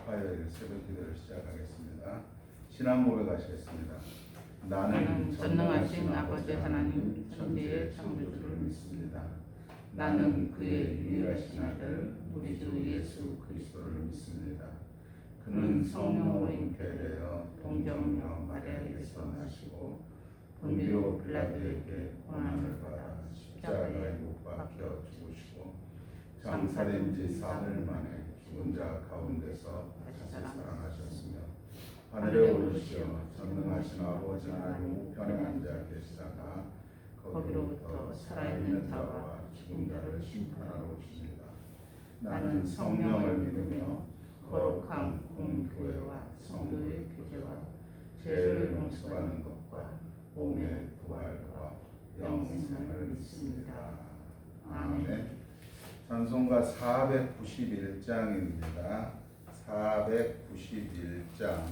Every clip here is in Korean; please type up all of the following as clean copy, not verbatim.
합하여 새벽 기도를 시작하겠습니다. 신앙 고백하시겠습니다. 나는 전능하신 아버지 하나님 천지의 창조주를 믿습니다. 나는 그의 유일하신 아들 우리 주 예수 그리스도를 믿습니다. 그는 성령으로 잉태되어 동정녀 마리아에게서 나시고 본디오 빌라도에게 고난을 받아 십자가에 못 박혀 죽으시고 장사된 지 사흘 만에 죽은 자 가운데서 다시 살아나셨으며 하늘에 오르시어 전능하신 아버지 하나님 우편에 앉아 계시다가 거기로부터 살아있는 자와 죽은 자를 심판하러 오십니다. 나는 성령을 믿으며 거룩한 공교회와 성도의 교제와 죄를 용서받는 것과 몸의 부활과 영생을 믿습니다. 아멘. 찬송가 491장입니다. 491장.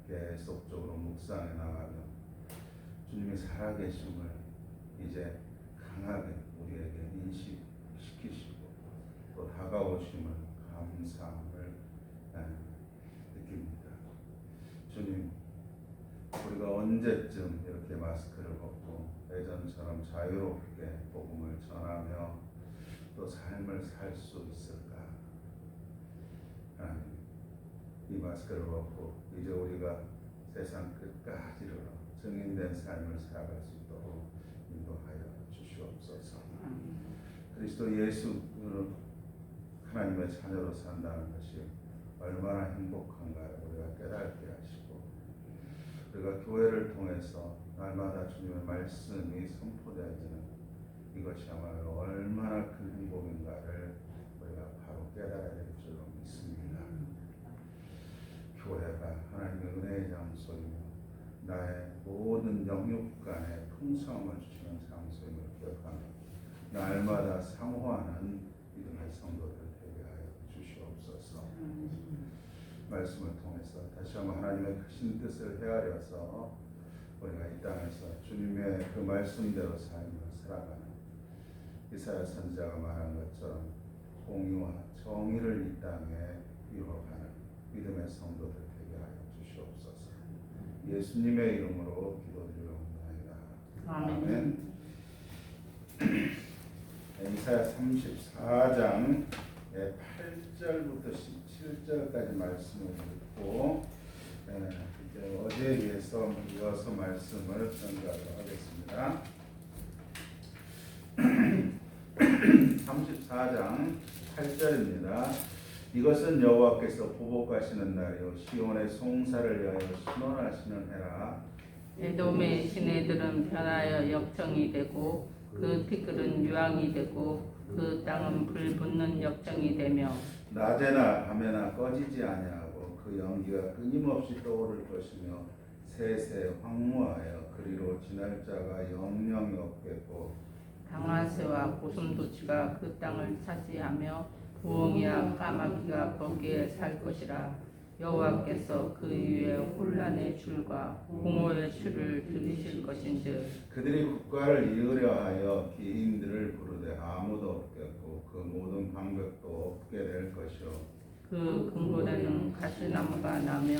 계속적으로 묵상해 나가며 주님의 살아계심을 이제 강하게 우리에게 인식시키시고 또 다가오심을 감사함을 느낍니다. 주님, 우리가 언제쯤 이렇게 마스크를 벗고 예전처럼 자유롭게 복음을 전하며 또 삶을 살 수 있을까? 하나님, 이 마스크를 벗고 이제 우리가 세상 끝까지 이르러 증인된 삶을 살아갈 수 있도록 인도하여 주시옵소서. 그리스도 예수로 하나님의 자녀로 산다는 것이 얼마나 행복한가를 우리가 깨닫게 하시고, 우리가 교회를 통해서 날마다 주님의 말씀이 선포되어지는 이것이야말로 얼마나 큰 행복인가를 우리가 바로 깨달아야 될 줄로 믿습니다. 교회가 하나님의 은혜의 장소이며 나의 모든 영육간에 풍성함을 주시는 장소임을 기억하며 날마다 사모하는 믿음의 성도들 되게 하여 주시옵소서. 말씀을 통해서 다시 한번 하나님의 크신 뜻을 헤아려서 우리가 이 땅에서 주님의 그 말씀대로 삶을 살아가는 이사야 선지자가 말한 것처럼 공의와 정의를 이 땅에 이루어가는 믿음의 성도들 되게 하여 주시옵소서. 예수님의 이름으로 기도드리옵나이다. 아멘. 이사야 34장 8절부터 17절까지 말씀을 읽고 이제 어제에 이어서 말씀을 전가하도록 하겠습니다. 34장 8절입니다. 이것은 여호와께서 보복하시는 날이요 시온의 송사를 위하여 신원하시는 해라. 에돔의 시내들은 변하여 역청이 되고 그 티끌은 유황이 되고 그 땅은 불붙는 역청이 되며 낮에나 밤에나 꺼지지 아니하고 그 연기가 끊임없이 떠오를 것이며 세세 황무하여 그리로 지날 자가 영영이 없겠고 강화새와 고슴도치가 그 땅을 차지하며 부엉이와 까마귀가 거기에 살 것이라. 여호와께서 그 위에 혼란의 줄과 공허의 줄을 들이실 것인즉 그들이 국가를 이으려 하여 기인들을 부르되 아무도 없겠고 그 모든 방벽도 없게 될 것이요 그 근골에는 가시나무가 나며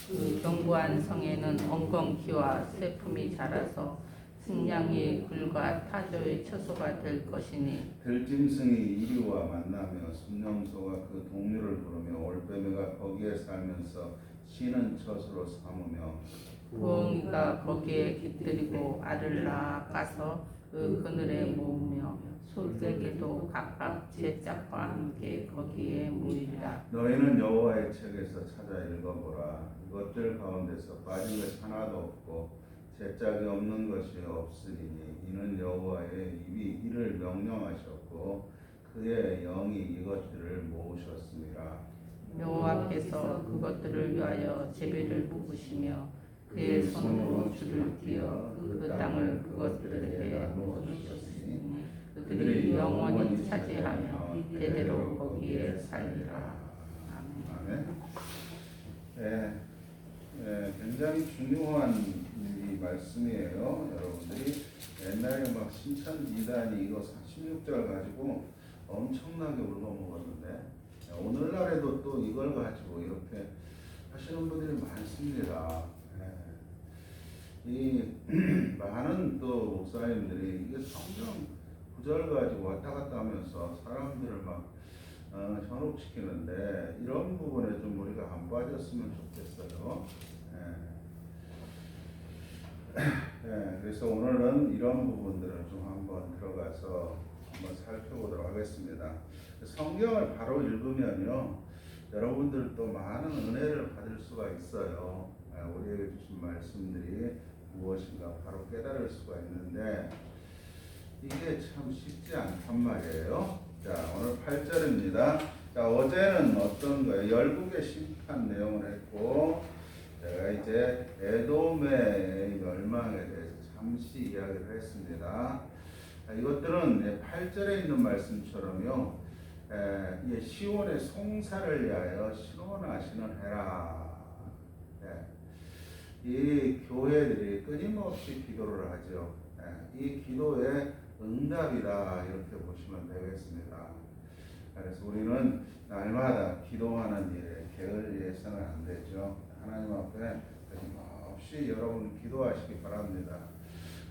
그 견고한 성에는 엉겅퀴와 새품이 자라서 식량이 굴과 타조의 처소가 될 것이니 들짐승이 이리와 만나며 순념소가 그 동료를 부르며 올빼미가 거기에 살면서 쉬는 처소로 삼으며 부엉이가 거기에 깃들이고 알을 낳아 까서 그 그늘에 모으며 솔개기도 각각 제 짝과 함께 거기에 모이리라. 너희는 여호와의 책에서 찾아 읽어보라. 이것들 가운데서 빠진 것이 하나도 없고 제 짝이 없는 것이 없으리니 이는 여호와의 입이 이를 명령하셨고 그의 영이 이것들을 모으셨습니다. 여호와께서 그것들을 위하여 제비를 뽑으시며 그의 손으로 줄을 띄어 그 땅을 그것들에게 나누셨으니 그들이 영원히 차지하며 대대로 거기에 살리라. 아멘. 아멘. 굉장히 중요한 이 말씀이에요. 여러분들이 옛날에 막 신천 이단이 이거 16절 가지고 엄청나게 울어먹었는데 오늘날에도 또 이걸 가지고 이렇게 하시는 분들이 많습니다. 이 많은 또 목사님들이 이게 성경 구절 가지고 왔다 갔다 하면서 사람들을 막 현혹시키는데 이런 부분에 좀 우리가 안 빠졌으면 좋겠어요. 그래서 오늘은 이런 부분들을 좀 한번 들어가서 한번 살펴보도록 하겠습니다. 성경을 바로 읽으면요, 여러분들도 많은 은혜를 받을 수가 있어요. 우리에게 주신 말씀들이 무엇인가 바로 깨달을 수가 있는데 이게 참 쉽지 않단 말이에요. 자, 오늘 8절입니다. 자, 어제는 어떤 거예요? 열국의 심판 내용을 했고 제가 이제 에돔의 멸망에 대해서 잠시 이야기를 했습니다. 이것들은 8절에 있는 말씀처럼요, 시온의 송사를 위하여 신원하시는 해라. 이 교회들이 끊임없이 기도를 하죠. 이 기도의 응답이다 이렇게 보시면 되겠습니다. 그래서 우리는 날마다 기도하는 일에 게을리해서는 안 되죠. 하나님 앞에 끊임없이 여러분 기도하시기 바랍니다.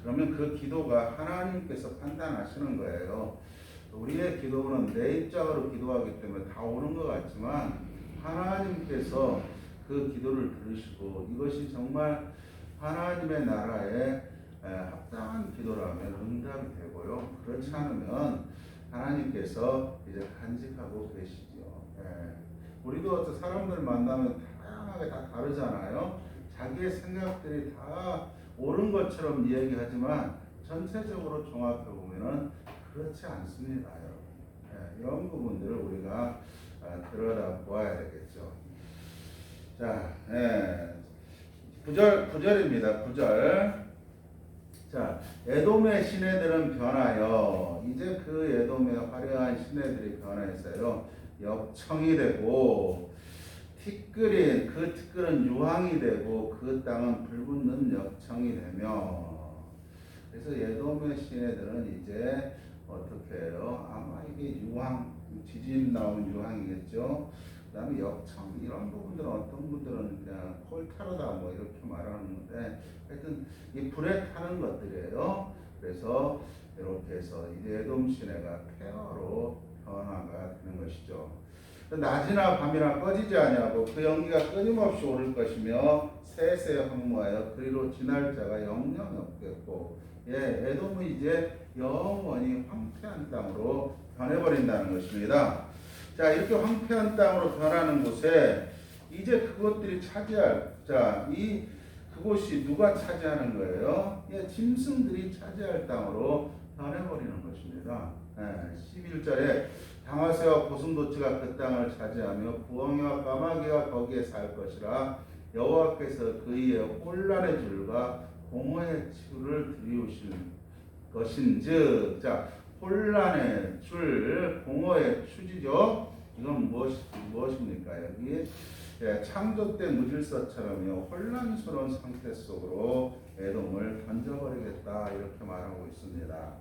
그러면 그 기도가 하나님께서 판단하시는 거예요. 우리의 기도는 내 입장으로 기도하기 때문에 다 오는 것 같지만 하나님께서 그 기도를 들으시고 이것이 정말 하나님의 나라에 합당한 기도라면 응답이 되고요. 그렇지 않으면 하나님께서 이제 간직하고 계시죠. 우리도 사람들 만나면 다양하게 다 다르잖아요. 자기의 생각들이 다 옳은 것처럼 이야기하지만 전체적으로 종합해 보면은 그렇지 않습니다, 여러분. 이런 부분들을 우리가 들여다 보아야 되겠죠. 자, 9절입니다. 9절. 자, 에돔의 시내들은 변하여 이제 그 에돔의 화려한 시내들이 변해서요 역청이 되고 티끌인 그 티끌은 유황이 되고 그 땅은 불붙는 역청이 되며 그래서 에돔의 시내들은 이제 어떻게 해요? 아마 이게 유황 지진 나온 유황이겠죠. 그다음에 역청 이런 부분들은 어떤 분들은 그냥 콜타르다 뭐 이렇게 말하는데 하여튼 이 불에 타는 것들이에요. 그래서 이렇게 해서 이제 에돔 시내가 폐허로 변화가 되는 것이죠. 낮이나 밤이나 꺼지지 아니하고 그 연기가 끊임없이 오를 것이며 세세 황무하여 그리로 지날 자가 영영 없겠고 에돔은 이제 영원히 황폐한 땅으로 변해버린다는 것입니다. 자, 이렇게 황폐한 땅으로 변하는 곳에 이제 그것들이 차지할 그곳이 누가 차지하는 거예요? 짐승들이 차지할 땅으로 변해버리는 것입니다. 11절에 당화새와 고슴도치가 그 땅을 차지하며 부엉이와 까마귀가 거기에 살 것이라 여호와께서 그의 혼란의 줄과 공허의 치유를 들이우실 것인즉 자 혼란의 줄, 공허의 추지죠. 이건 무엇입니까? 여기 창조 때 무질서처럼요 혼란스러운 상태 속으로 에돔을 던져버리겠다 이렇게 말하고 있습니다.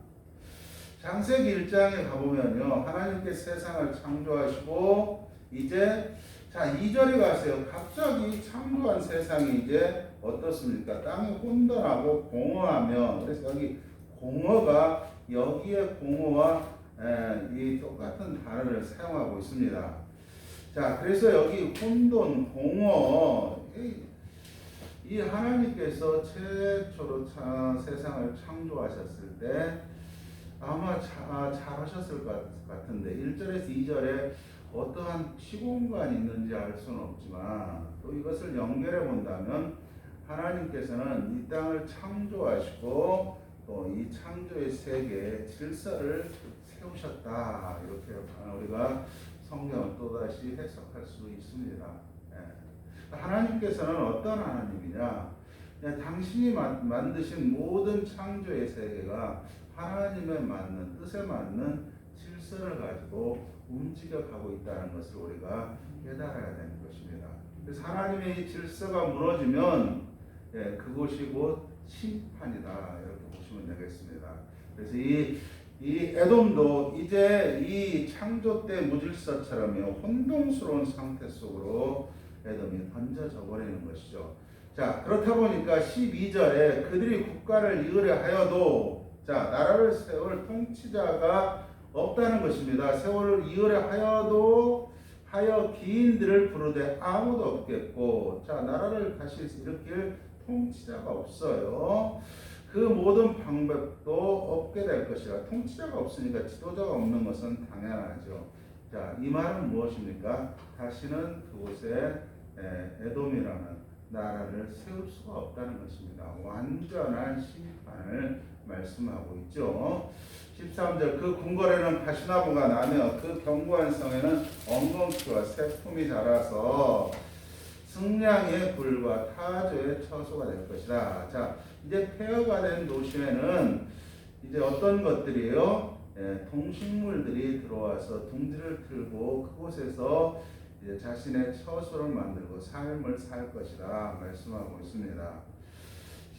창세기 1장에 가보면요 하나님께 세상을 창조하시고 이제 자 2절에 가세요. 갑자기 창조한 세상이 이제 어떻습니까? 땅이 혼돈하고 공허하며 그래서 여기 공허가 여기에 공허와 이 똑같은 단어를 사용하고 있습니다. 자, 그래서 여기 혼돈, 공허, 이 하나님께서 최초로 세상을 창조하셨을 때 아마 잘하셨을 것 같은데 1절에서 2절에 어떠한 시공간이 있는지 알 수는 없지만 또 이것을 연결해 본다면 하나님께서는 이 땅을 창조하시고 또 이 창조의 세계에 질서를 세우셨다 이렇게 우리가 성경을 또다시 해석할 수 있습니다. 하나님께서는 어떤 하나님이냐? 당신이 만드신 모든 창조의 세계가 하나님의 맞는 뜻에 맞는 질서를 가지고 움직여가고 있다는 것을 우리가 깨달아야 되는 것입니다. 그래서 하나님의 이 질서가 무너지면 그곳이 곧 심판이다 이렇게 보시면 되겠습니다. 그래서 이 에돔도 이제 이 창조 때 무질서처럼요 혼동스러운 상태 속으로 에돔이 던져져 버리는 것이죠. 자 그렇다 보니까 12절에 그들이 국가를 이으려 하여도 자 나라를 세울 통치자가 없다는 것입니다. 세월을 이으려 하여 기인들을 부르되 아무도 없겠고 자 나라를 다시 일으킬 통치자가 없어요. 그 모든 방법도 없게 될 것이라. 통치자가 없으니까 지도자가 없는 것은 당연하죠. 자, 이 말은 무엇입니까? 다시는 그곳에 에돔이라는 나라를 세울 수가 없다는 것입니다. 완전한 심판을 말씀하고 있죠. 13절 그 궁궐에는 가시나무가 나며 그 견고한 성에는 엉겅퀴와 새품이 자라서 승량의 굴과 타조의 처소가 될 것이다. 자, 이제 폐허가 된 도시에는 이제 어떤 것들이에요? 동식물들이 들어와서 둥지를 틀고 그곳에서 이제 자신의 처소를 만들고 삶을 살 것이다 말씀하고 있습니다.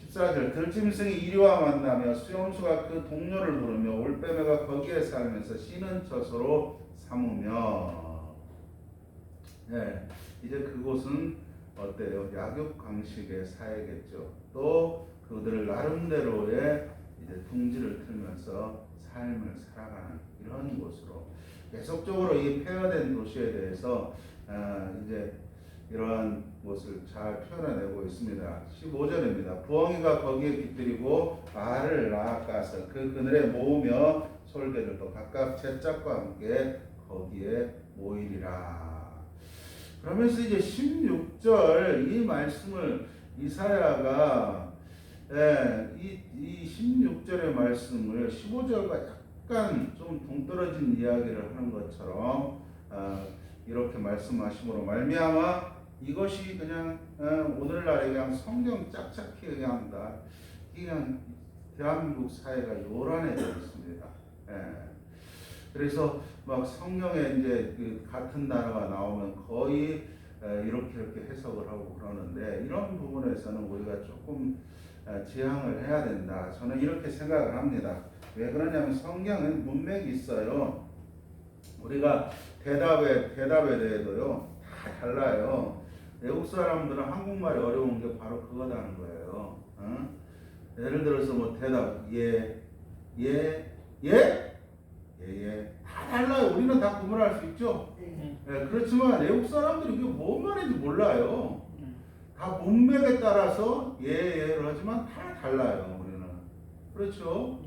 14절 들짐승이 이리와 만나며 수염수가 그 동료를 부르며 올빼미가 거기에 살면서 쉬는 처소로 삼으며. 네, 이제 그곳은 어때요? 약육강식의 사회겠죠. 또 그들을 나름대로의 이제 둥지를 틀면서 삶을 살아가는 이런 곳으로 계속적으로 이 폐허된 도시에 대해서 이제 이러한 것을 잘 표현해내고 있습니다. 15절입니다. 부엉이가 거기에 깃들이고 알을 낳아가서 그 그늘에 모으며 솔개를 또 각각 제짝과 함께 거기에 모이리라. 그러면서 이제 16절 이 말씀을 이사야가 이 16절의 말씀을 15절과 약간 좀 동떨어진 이야기를 하는 것처럼 이렇게 말씀하심으로 말미암아 이것이 그냥 오늘날에 그냥 성경 짝짝히 그냥 다 그냥 대한민국 사회가 요란해져 있습니다. 그래서 막 성경에 이제 그 같은 단어가 나오면 거의 이렇게 해석을 하고 그러는데 이런 부분에서는 우리가 조금 지향을 해야 된다. 저는 이렇게 생각을 합니다. 왜 그러냐면 성경은 문맥이 있어요. 우리가 대답에 대해도요 다 달라요. 외국 사람들은 한국말이 어려운 게 바로 그거다는 거예요. 예를 들어서 뭐 대답 다 달라요. 우리는 다 구분할 수 있죠. 그렇지만 외국 사람들이 이게 뭔 말인지 몰라요. 다 문맥에 따라서 예를 하지만 다 달라요. 우리는 그렇죠.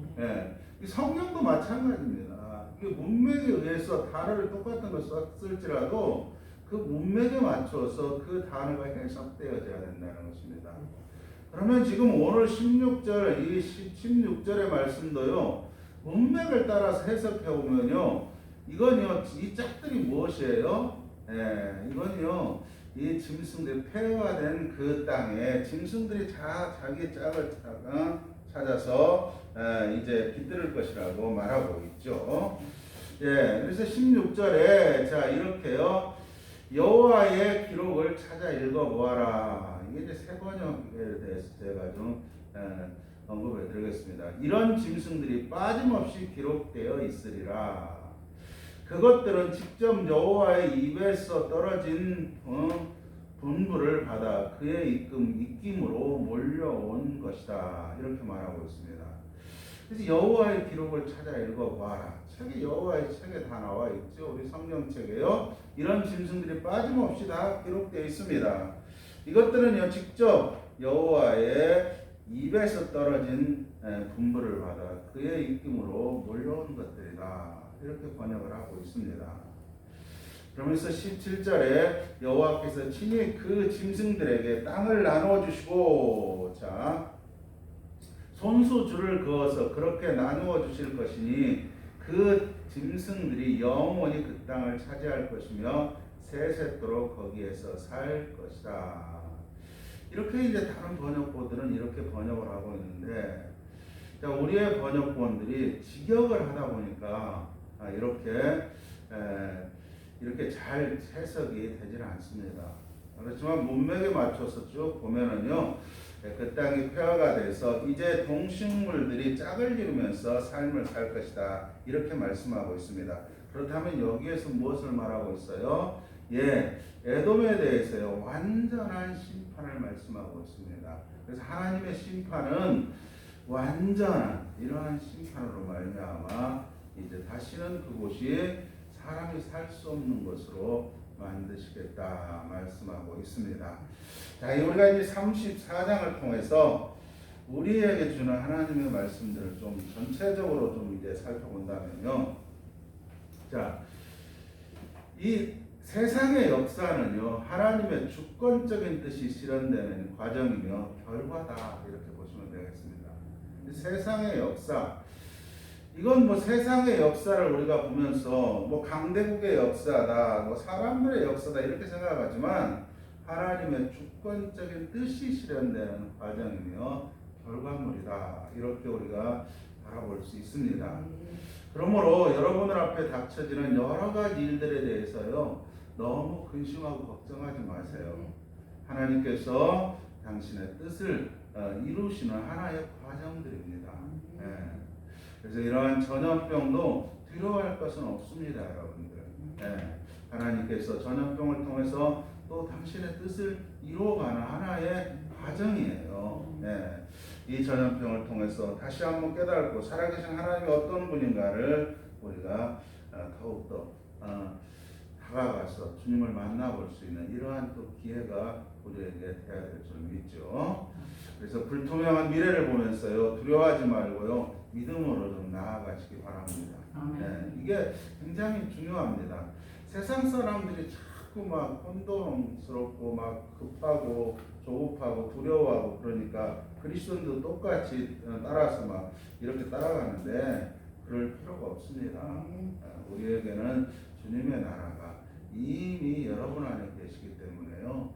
이 성경도 마찬가지입니다. 이게 문맥에 의해서 단어를 똑같은 걸 썼을지라도 그 문맥에 맞춰서 그 단어가 해석되어져야 된다는 것입니다. 그러면 지금 오늘 16절 이 16절의 말씀도요 문맥을 따라서 해석해 보면요 이건요 이 짝들이 무엇이에요? 이건요 이 짐승들 폐허된 그 땅에 짐승들이 자기 짝을 찾아서 이제 깃들을 것이라고 말하고 있죠. 그래서 16절에 자 이렇게요 여호와의 기록을 찾아 읽어보아라. 이게 이제 새 번역에 대해서 제가 좀 언급해 드리겠습니다. 이런 짐승들이 빠짐없이 기록되어 있으리라. 그것들은 직접 여호와의 입에서 떨어진 분부를 받아 그의 입김으로 몰려온 것이다. 이렇게 말하고 있습니다. 그래서 여호와의 기록을 찾아 읽어봐라. 책에 여호와의 책에 다 나와 있죠. 우리 성경책에요. 이런 짐승들이 빠짐없이 다 기록되어 있습니다. 이것들은요 직접 여호와의 입에서 떨어진 분부를 받아 그의 입김으로 몰려온 것들이다. 이렇게 번역을 하고 있습니다. 그러면서 17절에 여호와께서 친히 그 짐승들에게 땅을 나누어 주시고 자 손수 줄을 그어서 그렇게 나누어 주실 것이니 그 짐승들이 영원히 그 땅을 차지할 것이며 세세토록 거기에서 살 것이다. 이렇게 이제 다른 번역본들은 이렇게 번역을 하고 있는데 자, 우리의 번역본들이 직역을 하다 보니까 이렇게 잘 해석이 되지는 않습니다. 그렇지만 문맥에 맞춰서 쭉 보면은요, 그 땅이 폐허가 돼서 이제 동식물들이 짝을 이루면서 삶을 살 것이다. 이렇게 말씀하고 있습니다. 그렇다면 여기에서 무엇을 말하고 있어요? 에돔에 대해서요, 완전한 심판을 말씀하고 있습니다. 그래서 하나님의 심판은 완전한 이러한 심판으로 말미암아 이제 다시는 그곳이 사람이 살 수 없는 것으로 만드시겠다 말씀하고 있습니다. 자, 우리가 이제 34장을 통해서 우리에게 주는 하나님의 말씀들을 좀 전체적으로 좀 이제 살펴본다면요. 자, 이 세상의 역사는요, 하나님의 주권적인 뜻이 실현되는 과정이며 결과다. 이렇게 보시면 되겠습니다. 세상의 역사, 이건 뭐 세상의 역사를 우리가 보면서 뭐 강대국의 역사다, 뭐 사람들의 역사다 이렇게 생각하지만 하나님의 주권적인 뜻이 실현되는 과정이며 결과물이다. 이렇게 우리가 바라볼 수 있습니다. 그러므로 여러분들 앞에 닥쳐지는 여러 가지 일들에 대해서요, 너무 근심하고 걱정하지 마세요. 하나님께서 당신의 뜻을 이루시는 하나의 과정들입니다. 예. 그래서 이러한 전염병도 두려워할 것은 없습니다, 여러분들. 예. 하나님께서 전염병을 통해서 또 당신의 뜻을 이루어가는 하나의 과정이에요. 예. 이 전염병을 통해서 다시 한번 깨달고 살아계신 하나님이 어떤 분인가를 우리가 더욱더 다가가서 주님을 만나볼 수 있는 이러한 또 기회가 우리에게 되어야 될 줄 믿죠. 그래서 불투명한 미래를 보면서요, 두려워하지 말고요, 믿음으로 좀 나아가시기 바랍니다. 네, 이게 굉장히 중요합니다. 세상 사람들이 자꾸 막 혼돈스럽고 막 급하고 조급하고 두려워하고 그러니까 그리스도인도 똑같이 따라서 막 이렇게 따라가는데 그럴 필요가 없습니다. 우리에게는 주님의 나라가 이미 여러분 안에 계시기 때문에요.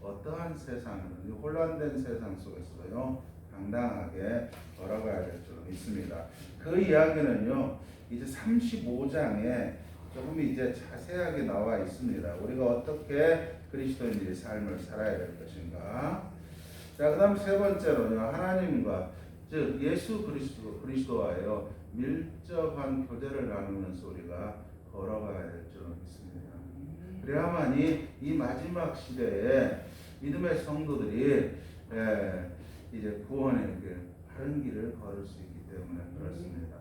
어떠한 세상이든 혼란된 세상 속에서요 당당하게 걸어가야 될 줄 믿습니다. 그 이야기는요 이제 35장에 조금 이제 자세하게 나와 있습니다. 우리가 어떻게 그리스도인들의 삶을 살아야 될 것인가. 자, 그다음 세 번째로요 하나님과 즉 예수 그리스도와요 밀접한 교제를 나누면서 우리가 걸어가야 될 줄 믿습니다. 그래야만이 이 마지막 시대에 믿음의 성도들이 이제 구원의 그 바른 길을 걸을 수 있기 때문에 그렇습니다.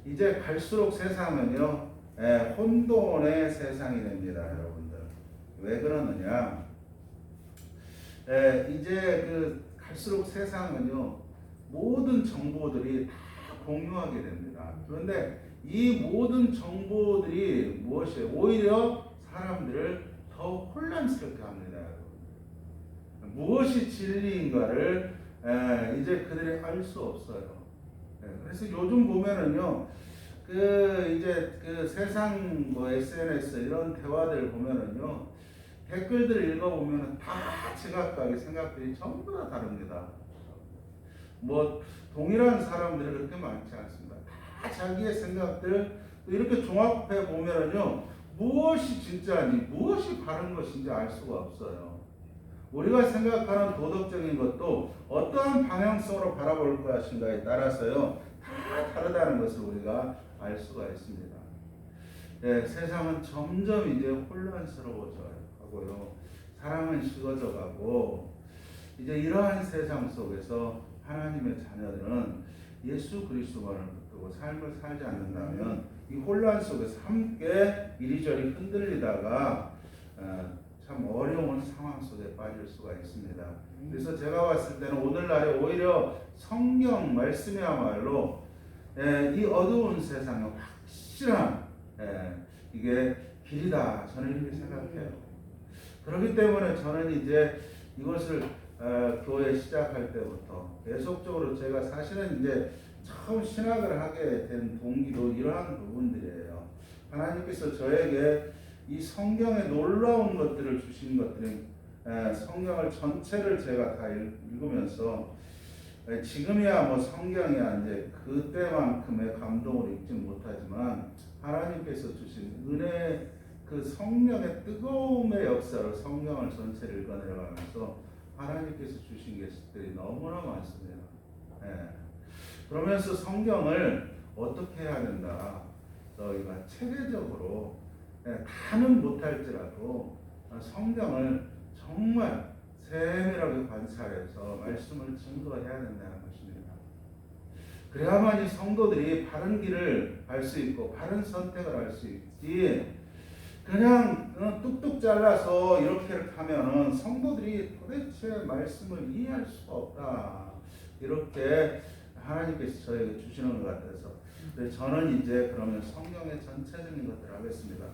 이제 갈수록 세상은요 혼돈의 세상이 됩니다, 여러분들. 왜 그러느냐? 이제 그 갈수록 세상은요 모든 정보들이 다 공유하게 됩니다. 그런데 이 모든 정보들이 무엇이에요? 오히려 사람들을 더 혼란스럽게 합니다. 무엇이 진리인가를 이제 그들이 알 수 없어요. 그래서 요즘 보면은요, 이제 세상 SNS 이런 대화들 보면은요, 댓글들을 읽어보면은 다 제각각의 생각들이 전부 다 다릅니다. 뭐 동일한 사람들이 그렇게 많지 않습니다. 다 자기의 생각들 이렇게 종합해 보면은요, 무엇이 진짜인지 무엇이 바른 것인지 알 수가 없어요. 우리가 생각하는 도덕적인 것도 어떠한 방향성으로 바라볼 것인가에 따라서요 다 다르다는 것을 우리가 알 수가 있습니다. 세상은 점점 이제 혼란스러워져 가고요, 사랑은 식어져 가고, 이제 이러한 세상 속에서 하나님의 자녀들은 예수 그리스도만을 붙들고 삶을 살지 않는다면 이 혼란 속에서 함께 이리저리 흔들리다가 참 어려운 상황 속에 빠질 수가 있습니다. 그래서 제가 봤을 때는 오늘날에 오히려 성경 말씀이야말로 이 어두운 세상에 확실한 이게 길이다, 저는 이렇게 생각해요. 그렇기 때문에 저는 이제 이것을 교회 시작할 때부터 계속적으로 제가 사실은 이제 처음 신학을 하게 된 동기도 이러한 부분들이에요. 하나님께서 저에게 이 성경의 놀라운 것들을 주신 것들은 성경을 전체를 제가 다 읽으면서 지금이야 뭐 성경이야 이제 그때만큼의 감동을 읽지 못하지만 하나님께서 주신 은혜, 그 성령의 뜨거움의 역사를 성경을 전체를 읽어내려가면서 하나님께서 주신 것들이 너무나 많습니다. 그러면서 성경을 어떻게 해야 된다, 너희가 체계적으로 다는 못할지라도 성경을 정말 세밀하게 관찰해서 말씀을 증거해야 된다는 것입니다. 그래야만이 성도들이 바른 길을 알 수 있고 바른 선택을 할 수 있지, 그냥 뚝뚝 잘라서 이렇게 하면은 성도들이 도대체 말씀을 이해할 수가 없다, 이렇게 하나님께서 저에게 주시는 것 같아서 저는 이제 그러면 성경의 전체적인 것들을 하겠습니다.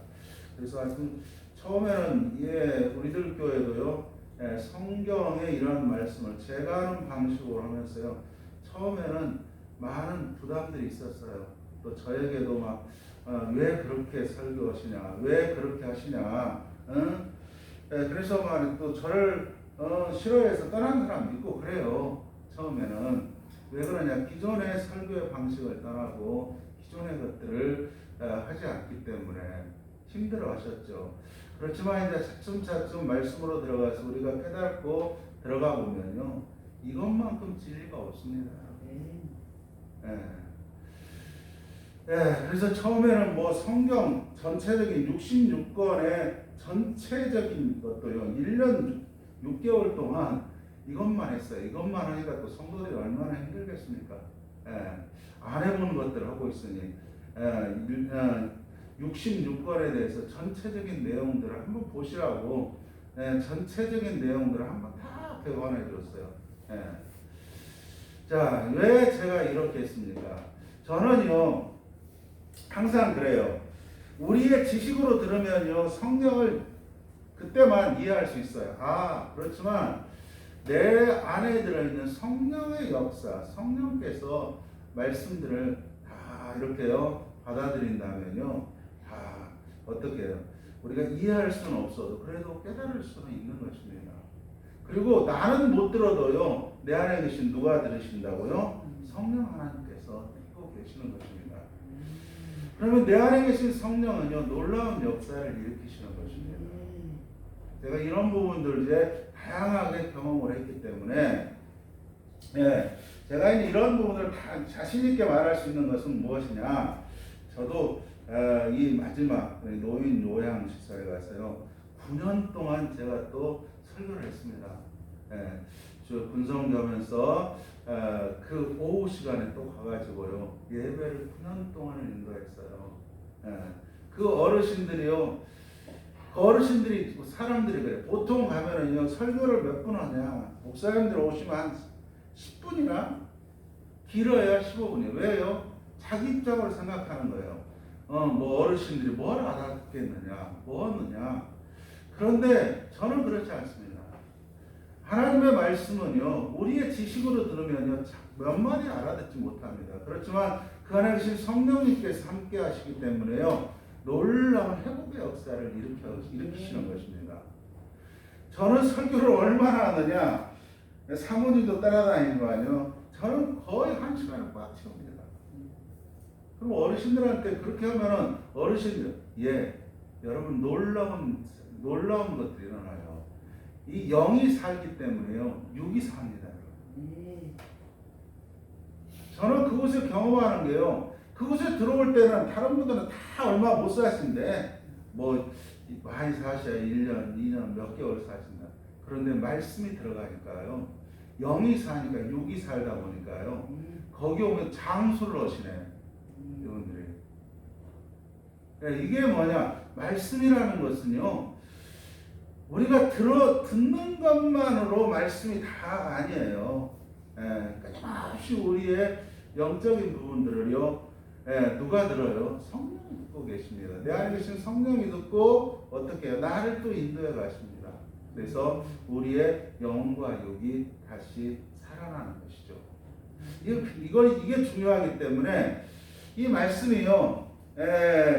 그래서 하여튼 처음에는 우리들 교회도요 성경의 이런 말씀을 제가 하는 방식으로 하면서요 처음에는 많은 부담들이 있었어요. 또 저에게도 막 왜 그렇게 설교하시냐, 왜 그렇게 하시냐, 그래서 막 또 저를 싫어해서 떠난 사람도 있고 그래요. 처음에는 왜 그러냐, 기존의 설교의 방식을 떠나고 기존의 것들을 하지 않기 때문에 힘들어하셨죠. 그렇지만 이제 차츰차츰 말씀으로 들어가서 우리가 깨닫고 들어가 보면요, 이것만큼 진리가 없습니다. 예. 예, 그래서 처음에는 뭐 성경 전체적인 66권의 전체적인 것도요, 1년 6개월 동안 이것만 했어요. 이것만 하니까 또 성도들이 얼마나 힘들겠습니까? 예, 안 해본 것들을 하고 있으니, 66권에 대해서 전체적인 내용들을 한번 보시라고, 전체적인 내용들을 한번 다 배관해 줬어요. 예. 자, 왜 제가 이렇게 했습니까? 저는요, 항상 그래요. 우리의 지식으로 들으면요, 성경을 그때만 이해할 수 있어요. 그렇지만 내 안에 들어있는 성령의 역사, 성령께서 말씀들을 다 이렇게요, 받아들인다면요, 다 어떻게 해요? 우리가 이해할 수는 없어도 그래도 깨달을 수는 있는 것입니다. 그리고 나는 못 들어도요, 내 안에 계신 누가 들으신다고요? 성령 하나님께서 듣고 계시는 것입니다. 그러면 내 안에 계신 성령은요, 놀라운 역사를 일으키시는 것입니다. 제가 이런 부분들 이제 다양하게 경험을 했기 때문에, 제가 이런 부분을 다 자신 있게 말할 수 있는 것은 무엇이냐? 저도 이 마지막 노인 요양 시설에 가서요, 9년 동안 제가 또 설교를 했습니다. 저 군성 가면서 그 오후 시간에 또 가가지고요, 예배를 9년 동안을 인도했어요. 그 어르신들이 사람들이 그래. 보통 가면은요, 설교를 몇 분 하냐? 목사님들 오시면 한 10분이나 길어야 15분이에요. 왜요? 자기 입장으로 생각하는 거예요. 뭐 어르신들이 뭘 알았겠느냐, 뭐 하느냐. 그런데 저는 그렇지 않습니다. 하나님의 말씀은요, 우리의 지식으로 들으면요, 몇 마디 알아듣지 못합니다. 그렇지만 그 안에 계신 성령님께서 함께 하시기 때문에요, 놀라운 회복의 역사를 일으키시는 것입니다. 저는 설교를 얼마나 하느냐, 사모님도 따라다니는 거 아니에요. 저는 거의 1시간을 꽉 채웁니다. 그럼 어르신들한테 그렇게 하면은 어르신들, 여러분 놀라운 것들이 일어나요. 이 영이 살기 때문에요, 육이 삽니다. 저는 그곳을 경험하는 게요, 그곳에 들어올 때는 다른 분들은 다 얼마 못 사신데, 뭐 많이 사셔야 1년, 2년, 몇 개월 사신다. 그런데 말씀이 들어가니까요, 영이 사니까 육이 살다 보니까요, 거기 오면 장수를 하시네, 이분들이. 이게 뭐냐? 말씀이라는 것은요, 우리가 듣는 것만으로 말씀이 다 아니에요. 끊임없이 우리의 영적인 부분들을요, 누가 들어요? 성령이 듣고 계십니다. 내 안에 계신 성령이 듣고 어떻게 해요? 나를 또 인도해 가십니다. 그래서 우리의 영과 육이 다시 살아나는 것이죠. 이게 중요하기 때문에 이 말씀이요,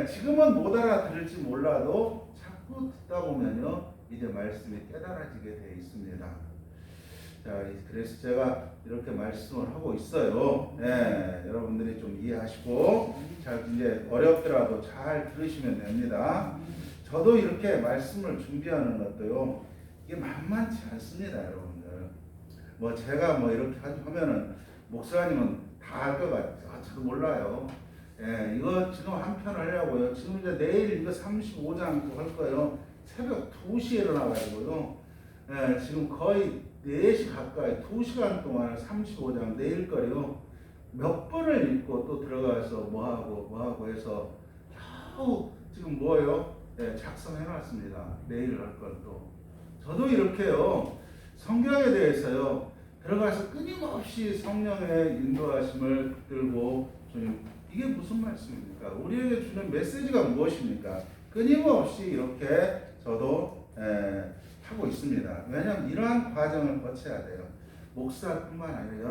지금은 못 알아들을지 몰라도 자꾸 듣다 보면요, 이제 말씀이 깨달아지게 돼 있습니다. 자, 그래서 제가 이렇게 말씀을 하고 있어요. 여러분들이 좀 이해하시고, 잘 이제 어렵더라도 잘 들으시면 됩니다. 저도 이렇게 말씀을 준비하는 것도요, 이게 만만치 않습니다, 여러분들. 뭐 제가 뭐 이렇게 하면은 목사님은 다 알 것 같아요. 저도 몰라요. 이거 지금 한 편 하려고요. 지금 이제 내일 이거 35장 또 할 거예요. 새벽 2시에 일어나가지고요. 지금 거의 4시 가까이 2시간 동안 35장 내일 거요. 몇 번을 읽고 또 들어가서 뭐하고 해서 겨우 지금 뭐예요? 작성해놨습니다. 내일 할 건 또. 저도 이렇게요, 성경에 대해서요, 들어가서 끊임없이 성령의 인도하심을 붙들고, 이게 무슨 말씀입니까? 우리에게 주는 메시지가 무엇입니까? 끊임없이 이렇게 저도 하고 있습니다. 왜냐하면 이러한 과정을 거쳐야 돼요. 목사뿐만 아니라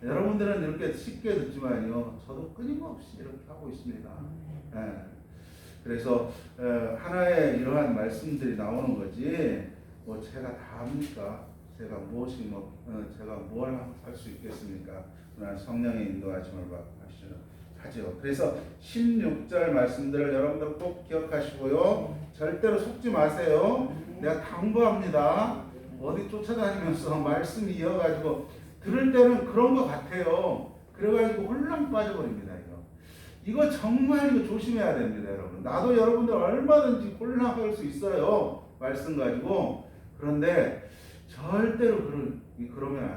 여러분들은 이렇게 쉽게 듣지만요, 저도 끊임없이 이렇게 하고 있습니다. 그래서 하나의 이러한 말씀들이 나오는 거지, 뭐 제가 다 합니까? 제가 제가 뭘 할 수 있겠습니까? 그러나 성령의 인도하심을 받으시죠. 하죠. 그래서 16절 말씀들을 여러분들 꼭 기억하시고요. 절대로 속지 마세요. 내가 당부합니다. 어디 쫓아다니면서 말씀 이어가지고 들을 때는 그런 것 같아요. 그래가지고 홀랑 빠져버립니다. 이거 정말 이거 조심해야 됩니다, 여러분. 나도 여러분들 얼마든지 홀랑할 수 있어요. 말씀 가지고. 그런데 절대로 그러면 안 돼요.